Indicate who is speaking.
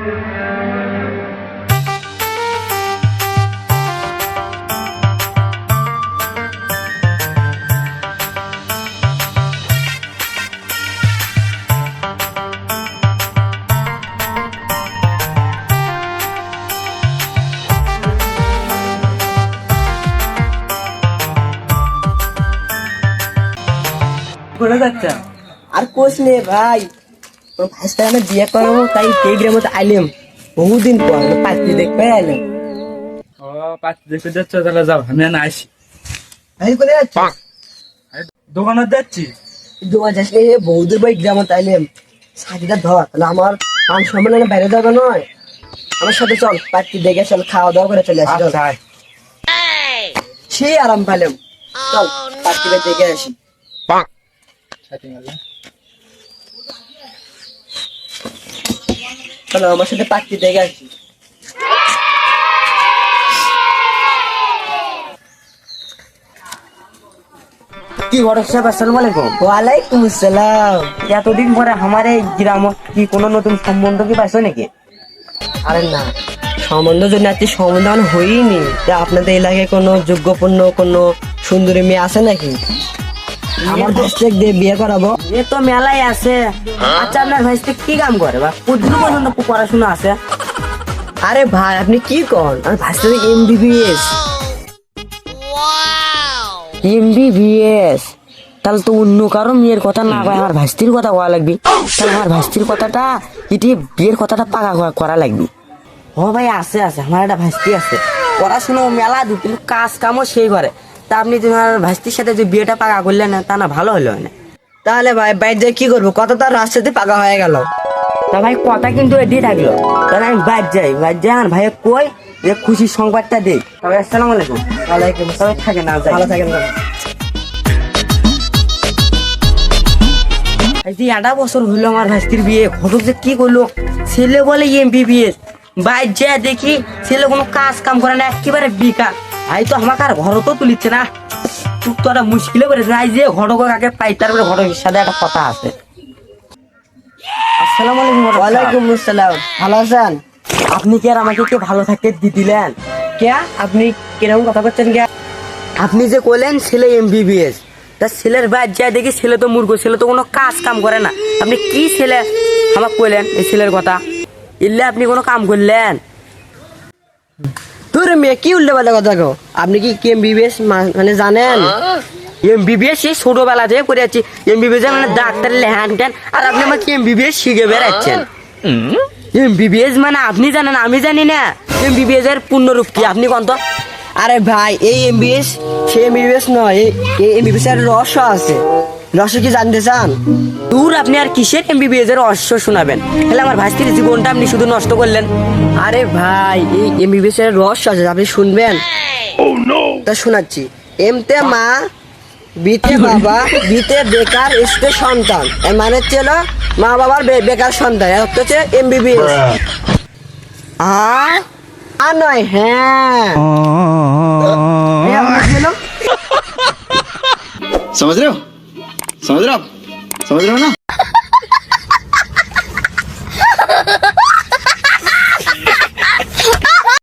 Speaker 1: আর coach নে ভাই, first টাইমে বিয়ে করবো তাই এই গ্রামে আইলাম বহুদিন পর, পাঁচটি দেখবে আইলাম।
Speaker 2: ও পাঁচটি দেখতে যাচ্ছ, তাহলে যাও, আমি না আসি।
Speaker 1: করে যাচ্ছি
Speaker 2: দোকানে যাচ্ছি।
Speaker 1: দোকান যাচ্ছি বহুদূর ভাই গ্রামে আইলাম, সাথীটা ধর, তাহলে আমার কাম সম্মেলনে বাইরে যাবে নয়, আমার সাথে চল, পাঁচটি দেখে চল, খাওয়া দাওয়া করে চলে আসি। সেই আরাম পাইলাম, চল পাঁচটি দেখে আসি। চলো আমার সাথে পাখি দেখে আসি।
Speaker 3: কি বড় সাহেব, আসসালামু আলাইকুম।
Speaker 1: ওয়ালাইকুম আসসালাম।
Speaker 3: এতদিন পরে আমার এই গ্রাম কি কোনো নতুন সম্বন্ধ কি পাইছো নাকি?
Speaker 1: আরে না, সম্বন্ধ জন্য আজকে সম্বন্ধ আমার হয়নি। আপনাদের এলাকায় কোনো যোগ্যপূর্ণ কোনো সুন্দরী মেয়ে আছে নাকি? আমার দেশে দিয়ে বিয়ে করাবো।
Speaker 3: এ তো মেলাই আছে। আচ্ছা, আপনার ভাই কি কাম করে বা কতদূর পর্যন্ত পড়াশোনা আছে?
Speaker 1: আরে ভাই আপনি কি কন, আমার ভাইস্তে MBBS।
Speaker 3: MBBS? তাহলে তো অন্য কারো মেয়ের কথা না কয় আমার ভাস্তির কথা করা লাগবে। তাহলে আমার ভাস্তির কথাটা এটি বিয়ের কথাটা পাকা করা লাগবে। ও ভাই আছে আছে, আমার একটা ভাস্তি আছে, পড়াশোনা মেলা দূর, কিন্তু কাজ কামও সেই করে। তা আপনি তোমার ভাস্তির সাথে যে বিয়েটা পাকা করলেন না, তা না ভালো হলো না?
Speaker 1: তাহলে ভাই বাইরে যেয়ে কি করবো, কত তার রাস্তাতে পাকা হয়ে গেল।
Speaker 3: তা ভাই কথা কিন্তু এটি থাকলো, তাহলে আমি বাইর যাই, আমার ভাইয়া কই যে খুশির সংবাদটা দিই। তবে আসসালামু আলাইকুম।
Speaker 1: ওয়ালাইকুম
Speaker 3: তবে থাকে না,
Speaker 1: ভালো থাকেন না।
Speaker 3: এই 8 বছর হইলো আমার ভাস্তির বিয়ে, ঘটক যে কি করলো, ছেলে বলে MBBS, বাইর যা দেখি ছেলে কোনো কাজ কাম করে না, একেবারে বেকার। ভাই তো আমাকে আর ঘর তো তুলিচ্ছে না, খুব তো একটা মুশকিলে করেছে। নাই যে ঘটক কাকে পাই, তারপরে ঘটকের সাথে একটা কথা আছে। আসসালামু আলাইকুম।
Speaker 1: ওয়ালাইকুম আসসালাম, ভালো আছেন?
Speaker 3: আপনি কি আর আমাকে কি ভালো থাকতে দিলেন?
Speaker 1: কে আপনি কিরকম কথা করছেন? কে
Speaker 3: আপনি যে কইলেন ছেলে MBBS, তা ছেলের বাইর যা দেখি ছেলে তো মূর্খ, ছেলে তো কোনো কাজ কাম করে না। আপনি কি ছেলে আমাকে কইলেন এই ছেলের কথা? ইল্লে আপনি কোনো কাম করলেন?
Speaker 1: তোর মেয়ে কি উল্টে পাল্টা কথা কো? আপনি কি MBBS মানে জানেন?
Speaker 3: MBBS সেই ছোটবেলা থেকে করে যাচ্ছি, MBBS মানে ডাক্তার লেহান টেন, আর আপনি আমাকে MBBS শিখে বেড়াচ্ছেন। MBBS মানে আপনি জানেন আমি জানি না, MBBS এর পূর্ণরূপ কি আপনি কোন তো?
Speaker 1: আরে ভাই এই MBBS সে MBBS নয়, এই MBBS এর রহস্য আছে। রহস্য কি জানতে চান?
Speaker 3: দূর, আপনি আর কিসের MBBS এর রহস্য শোনাবেন? তাহলে আমার ভাস্তির জীবনটা আপনি শুধু নষ্ট করলেন।
Speaker 1: আরে ভাই এই MBBS এর রহস্য আছে, আপনি শুনবেন? তা শোনাচ্ছি। এমতে মা, বিতে বাবা, বিতে বেকার, এসতে সন্তান, এর মানে ছিল মা বাবার বেকার সন্তান, এর অর্থ হচ্ছে MBBS। আর নয়, হ্যাঁ
Speaker 4: समझ रहे हो समझ रहे हो आप समझ रहे हो ना